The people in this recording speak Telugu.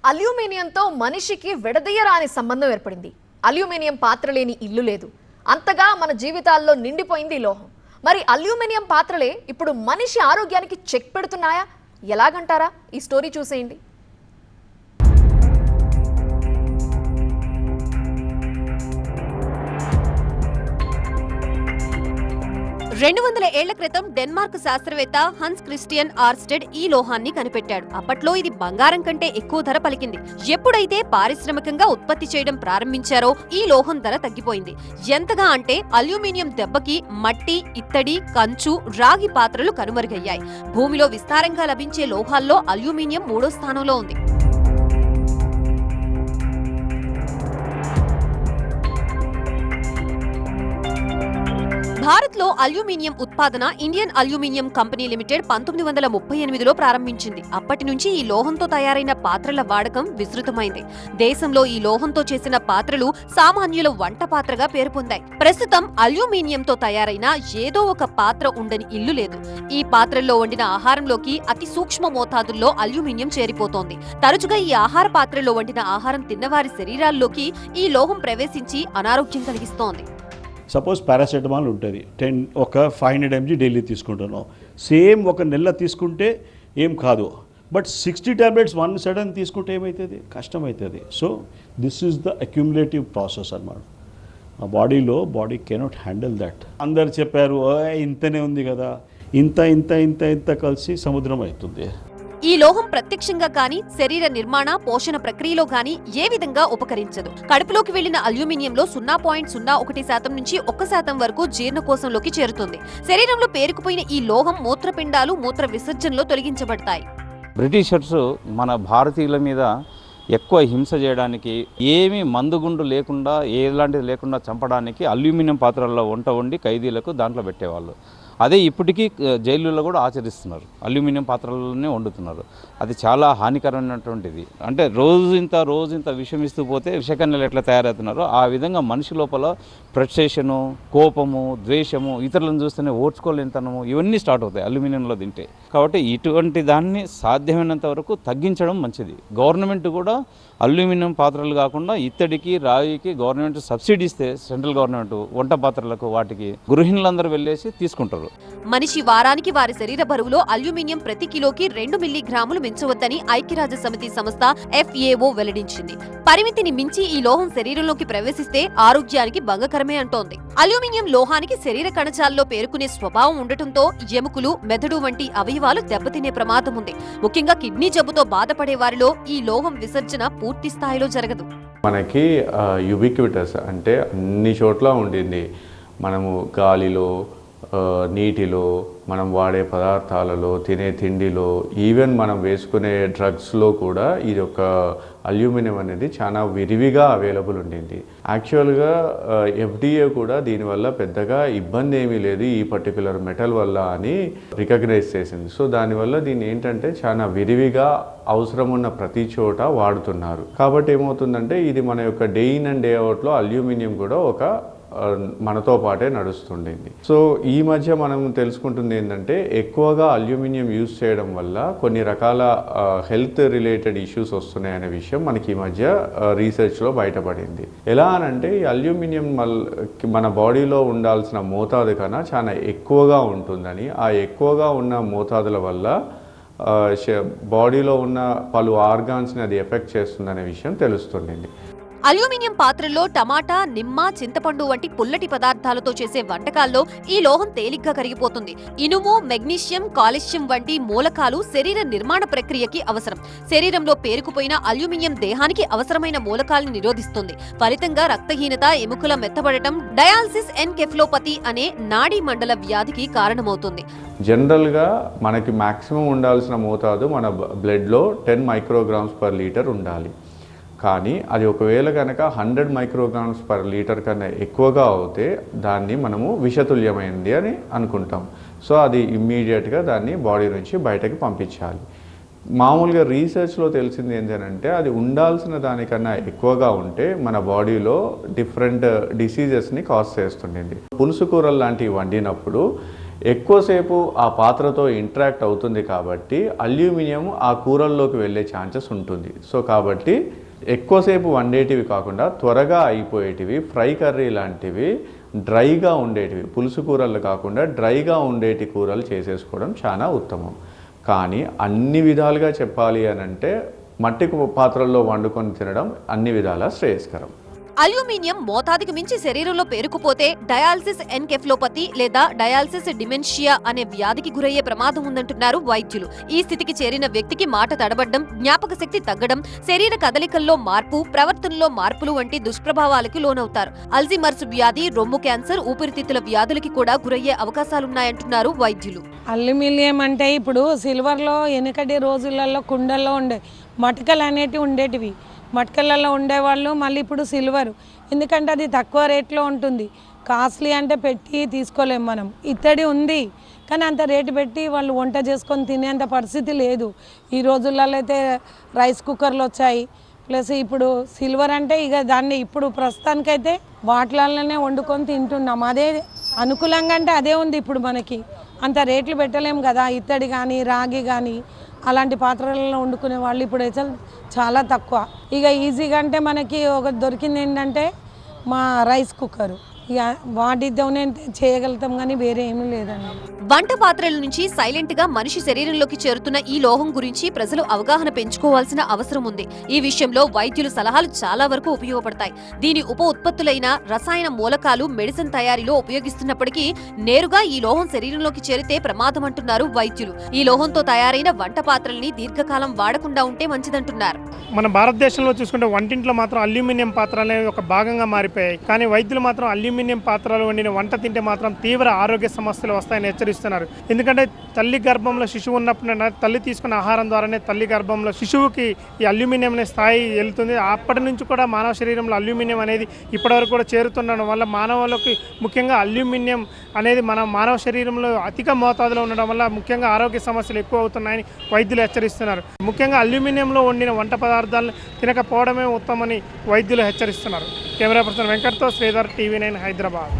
అల్యూమినియంతో మనిషికి విడదీయరాని సంబంధం ఏర్పడింది. అల్యూమినియం పాత్ర లేని ఇల్లు లేదు. అంతగా మన జీవితాల్లో నిండిపోయింది ఈ లోహం. మరి అల్యూమినియం పాత్రలే ఇప్పుడు మనిషి ఆరోగ్యానికి చెక్ పెడుతున్నాయా? ఎలాగంటారా? ఈ స్టోరీ చూసేయండి. 200 ఏళ్ల క్రితం డెన్మార్క్ శాస్త్రవేత్త హన్స్ క్రిస్టియన్ ఆర్స్టెడ్ ఈ లోహాన్ని కనిపెట్టాడు. అప్పట్లో ఇది బంగారం కంటే ఎక్కువ ధర పలికింది. ఎప్పుడైతే పారిశ్రామికంగా ఉత్పత్తి చేయడం ప్రారంభించారో ఈ లోహం ధర తగ్గిపోయింది. ఎంతగా అంటే అల్యూమినియం దెబ్బకి మట్టి, ఇత్తడి, కంచు, రాగి పాత్రలు కనుమరుగయ్యాయి. భూమిలో విస్తారంగా లభించే లోహాల్లో అల్యూమినియం 3వ స్థానంలో ఉంది. భారత్లో అల్యూమినియం ఉత్పాదన ఇండియన్ అల్యూమినియం కంపెనీ లిమిటెడ్ 1938లో ప్రారంభించింది. అప్పటి నుంచి ఈ లోహంతో తయారైన పాత్రల వాడకం విస్తృతమైంది. దేశంలో ఈ లోహంతో చేసిన పాత్రలు సామాన్యుల వంట పాత్రగా పేరు పొందాయి. ప్రస్తుతం అల్యూమినియంతో తయారైన ఏదో ఒక పాత్ర ఉండని ఇల్లు లేదు. ఈ పాత్రల్లో వండిన ఆహారంలోకి అతి సూక్ష్మ మోతాదుల్లో అల్యూమినియం చేరిపోతోంది. తరచుగా ఈ ఆహార పాత్రలో వండిన ఆహారం తిన్నవారి శరీరాల్లోకి ఈ లోహం ప్రవేశించి అనారోగ్యం కలిగిస్తోంది. సపోజ్ పారాసెటమాల్ ఉంటుంది, ఒక 500 mg డైలీ తీసుకుంటున్నాం. సేమ్ ఒక నెల తీసుకుంటే ఏం కాదు, బట్ 60 టాబ్లెట్స్ వన్ సడన్ తీసుకుంటే ఏమవుతుంది? కష్టమవుతుంది. So this is the accumulative process అన్నమాట. ఆ బాడీ కెనాట్ హ్యాండిల్ దట్. అందరు చెప్పారు ఇంతనే ఉంది కదా, ఇంత ఇంత ఇంత ఇంత కలిసి సముద్రం అవుతుంది. ఈ లోహం ప్రత్యక్షంగా గాని శరీర నిర్మాణ పోషణ ప్రక్రియలో గాని ఏ విధంగా ఉపకరించదు. కడుపులోకి వెళ్లిన అల్యూమినియంలో 0.01% నుంచి 1% వరకు జీర్ణకోశంలోకి చేరుతుంది. శరీరంలో పేరుకుపోయిన ఈ లోహం మూత్రపిండాలు మూత్ర విసర్జనలో తొలగించబడతాయి. బ్రిటిషర్స్ మన భారతీయుల మీద ఎక్కువ హింస చేయడానికి, ఏమీ మందుగుండు లేకుండా ఎలాంటిది లేకుండా చంపడానికి అల్యూమినియం పాత్రల్లో వంట వండి ఖైదీలకు దాంట్లో పెట్టేవాళ్ళు. అదే ఇప్పటికీ జైలులో కూడా ఆచరిస్తున్నారు. అల్యూమినియం పాత్రలలోనే వండుతున్నారు. అది చాలా హానికరమైనటువంటిది. అంటే రోజు ఇంత విషం ఇస్తూ పోతే విషకన్యలు ఎట్లా తయారవుతున్నారో ఆ విధంగా మనిషి లోపల ఫ్రస్ట్రేషను, కోపము, ద్వేషము, ఇతరులను చూస్తేనే ఓర్చుకోలేనితనము ఇవన్నీ స్టార్ట్ అవుతాయి అల్యూమినియంలో తింటే. కాబట్టి ఇటువంటి దాన్ని సాధ్యమైనంత వరకు తగ్గించడం మంచిది. గవర్నమెంట్ కూడా అల్యూమినియం పాత్రలు కాకుండా ఇత్తడికి, రాగికి గవర్నమెంట్ సబ్సిడీ ఇస్తే, సెంట్రల్ గవర్నమెంట్ వంట పాత్రలకు వాటికి గృహిణులందరూ వెళ్ళేసి తీసుకుంటారు. మనిషి వారానికి వారి శరీర బరువులో అల్యూమినియం ప్రతి కిలోకి 2 మిల్లీగ్రాములు మించవద్దని ఐక్యరాజ్య సమితి సంస్థ FAO వెల్లడించింది. పరిమితిని మించి ఈ లోహం శరీరంలోకి ప్రవేశిస్తే ఆరోగ్యానికి భంగకరమే అంటోంది. అల్యూమినియం లోహానికి శరీర కణజాల్లో పేరుకునే స్వభావం ఉండటంతో ఎముకలు, మెదడు వంటి అవయవాలు దెబ్బతినే ప్రమాదం ఉంది. ముఖ్యంగా కిడ్నీ జబ్బుతో బాధపడే వారిలో ఈ లోహం విసర్జన పూర్తి స్థాయిలో జరగదు. మనకి యుబిక్విటస్ అంటే అన్ని చోట్ల ఉండింది. మనము గాలిలో, నీటిలో, మనం వాడే పదార్థాలలో, తినే తిండిలో, ఈవెన్ మనం వేసుకునే డ్రగ్స్లో కూడా ఈ యొక్క అల్యూమినియం అనేది చాలా విరివిగా అవైలబుల్ ఉండింది. యాక్చువల్గా FDA కూడా దీనివల్ల పెద్దగా ఇబ్బంది ఏమీ లేదు ఈ పర్టికులర్ మెటల్ వల్ల అని రికగ్నైజ్ చేసింది. సో దానివల్ల దీన్ని ఏంటంటే చాలా విరివిగా అవసరం ఉన్న ప్రతి చోట వాడుతున్నారు. కాబట్టి ఏమవుతుందంటే ఇది మన యొక్క డే ఇన్ అండ్ డే అవుట్లో అల్యూమినియం కూడా ఒక మనతో పాటే నడుస్తుండింది. సో ఈ మధ్య మనం తెలుసుకుంటుంది ఏంటంటే ఎక్కువగా అల్యూమినియం యూజ్ చేయడం వల్ల కొన్ని రకాల హెల్త్ రిలేటెడ్ ఇష్యూస్ వస్తున్నాయనే విషయం మనకి ఈ మధ్య రీసెర్చ్లో బయటపడింది. ఎలా అనంటే ఈ అల్యూమినియం మన బాడీలో ఉండాల్సిన మోతాదు కన్నా చాలా ఎక్కువగా ఉంటుందని, ఆ ఎక్కువగా ఉన్న మోతాదుల వల్ల బాడీలో ఉన్న పలు ఆర్గాన్స్ని అది ఎఫెక్ట్ చేస్తుందనే విషయం తెలుస్తుండింది. అల్యూమినియం పాత్రల్లో టమాటా, నిమ్మ, చింతపండు వంటి పుల్లటి పదార్థాలతో చేసే వంటకాల్లో ఈ లోహం తేలిగ్గా కరిగిపోతుంది. ఇనుము, మెగ్నీషియం, కాల్షియం వంటి మూలకాలు శరీర నిర్మాణ ప్రక్రియకి అవసరం. శరీరంలో పేరుకుపోయిన అల్యూమినియం దేహానికి అవసరమైన మూలకాలను నిరోధిస్తుంది. ఫలితంగా రక్తహీనత, ఎముకల మెత్తబడటం, డయాలసిస్ ఎన్కెఫలోపతి అనే నాడీ మండల వ్యాధికి కారణమవుతుంది. జనరల్గా మనకి మాక్సిమం ఉండాల్సిన మోతాదు మన బ్లడ్లో 10 మైక్రోగ్రామ్స్ పర్ లీటర్ ఉండాలి. కానీ అది ఒకవేళ కనుక 100 మైక్రోగ్రామ్స్ పర్ లీటర్ కన్నా ఎక్కువగా అవుతే దాన్ని మనము విషతుల్యమైంది అని అనుకుంటాం. సో అది ఇమ్మీడియట్గా దాన్ని బాడీ నుంచి బయటకి పంపించాలి. మామూలుగా రీసెర్చ్లో తెలిసింది ఏంటంటే అది ఉండాల్సిన దానికన్నా ఎక్కువగా ఉంటే మన బాడీలో డిఫరెంట్ డిసీజెస్ని కాజ్ చేస్తుండేది. పులుసు కూరలు లాంటివి వండినప్పుడు ఎక్కువసేపు ఆ పాత్రతో ఇంటరాక్ట్ అవుతుంది కాబట్టి అల్యూమినియం ఆ కూరల్లోకి వెళ్ళే ఛాన్సెస్ ఉంటుంది. సో కాబట్టి ఎక్కువసేపు వండేటివి కాకుండా త్వరగా అయిపోయేటివి, ఫ్రై కర్రీ లాంటివి, డ్రైగా ఉండేటివి, పులుసు కూరలు కాకుండా డ్రైగా ఉండేటి కూరలు చేసేసుకోవడం చాలా ఉత్తమం. కానీ అన్ని విధాలుగా చెప్పాలి అని అంటే మట్టి పాత్రల్లో వండుకొని తినడం అన్ని విధాలా శ్రేయస్కరం. అల్యూమినియం మోతాదుకి మించి శరీరంలో పేరుకుపోతే డయాలసిస్ ఎన్కెఫ్లోపతి లేదా డయాలసిస్ డిమెన్షియా అనే వ్యాధికి గురయ్యే ప్రమాదం ఉందంటున్నారు వైద్యులు. ఈ స్థితికి చేరిన వ్యక్తికి మాట తడబడ్డం, జ్ఞాపక శక్తి తగ్గడం, శరీర కదలికల్లో మార్పు, ప్రవర్తనలో మార్పులు వంటి దుష్ప్రభావాలకు లోనవుతారు. అల్జీమర్స్ వ్యాధి, రొమ్ము క్యాన్సర్, ఊపిరితిత్తుల వ్యాధులకి కూడా గురయ్యే అవకాశాలున్నాయంటున్నారు వైద్యులు. అల్యూమినియం అంటే ఇప్పుడు సిల్వర్లో వెనకటి రోజులలో కుండల్లో ఉండే మటకలు అనేటివి ఉండేటివి. మటకలలో ఉండేవాళ్ళు మళ్ళీ ఇప్పుడు సిల్వర్, ఎందుకంటే అది తక్కువ రేట్లో ఉంటుంది. కాస్ట్లీ అంటే పెట్టి తీసుకోలేము మనం. ఇత్తడి ఉంది కానీ అంత రేటు పెట్టి వాళ్ళు వంట చేసుకొని తినేంత పరిస్థితి లేదు. ఈ రోజులలో అయితే రైస్ కుక్కర్లు వచ్చాయి. ప్లస్ ఇప్పుడు సిల్వర్ అంటే ఇక దాన్ని ఇప్పుడు ప్రస్తుతానికైతే వాటిలలోనే వండుకొని తింటున్నాం. అదే అనుకూలంగా అంటే అదే ఉంది. ఇప్పుడు మనకి అంత రేట్లు పెట్టలేము కదా. ఇత్తడి కానీ రాగి కానీ అలాంటి పాత్రలలో వండుకునే వాళ్ళు ఇప్పుడు అయితే చాలా తక్కువ. ఇక ఈజీగా అంటే మనకి ఒక దొరికింది ఏంటంటే మా రైస్ కుక్కరు. ఇక వాటితోనే చేయగలుగుతాం కానీ వేరే ఏమీ లేదండి. వంట పాత్రల నుంచి సైలెంట్ గా మనిషి శరీరంలోకి చేరుతున్న ఈ లోహం గురించి ప్రజలు అవగాహన పెంచుకోవాల్సిన అవసరం ఉంది. ఈ విషయంలో వైద్యుల సలహాలు చాలా వరకు ఉపయోగపడతాయి. దీని ఉప ఉత్పత్తులైన రసాయన మూలకాలు మెడిసిన్ తయారీలో ఉపయోగిస్తున్నప్పటికీ నేరుగా ఈ లోహం శరీరంలోకి చేరితే ప్రమాదం అంటున్నారు వైద్యులు. ఈ లోహంతో తయారైన వంట పాత్రల్ని దీర్ఘకాలం వాడకుండా ఉంటే మంచిదంటున్నారు. మన భారతదేశంలో చూసుకుంటే వంటింట్లో మాత్రం అల్యూమినియం పాత్రలు అనేవి ఒక భాగంగా మారిపోయాయి. కానీ వైద్యులు మాత్రం అల్యూమినియం పాత్రలు వండిన వంట తింటే మాత్రం తీవ్ర ఆరోగ్య సమస్యలు వస్తాయని హెచ్చరిస్తున్నారు. ఎందుకంటే తల్లి గర్భంలో శిశువు ఉన్నప్పుడు తల్లి తీసుకున్న ఆహారం ద్వారానే తల్లి గర్భంలో శిశువుకి ఈ అల్యూమినియం అనే స్థాయి వెళ్తుంది. అప్పటి నుంచి కూడా మానవ శరీరంలో అల్యూమినియం అనేది ఇప్పటివరకు కూడా చేరుతుండడం వల్ల మానవులకు ముఖ్యంగా అల్యూమినియం అనేది మన మానవ శరీరంలో అధిక మోతాదులో ఉండడం వల్ల ముఖ్యంగా ఆరోగ్య సమస్యలు ఎక్కువ అవుతున్నాయని వైద్యులు హెచ్చరిస్తున్నారు. ముఖ్యంగా అల్యూమినియంలో వండిన వంట పదార్థాలను తినకపోవడమే ఉత్తమని వైద్యులు హెచ్చరిస్తున్నారు. కెమెరా పర్సన్ వెంకట్తో శ్రీధర్, TV9 హైదరాబాద్.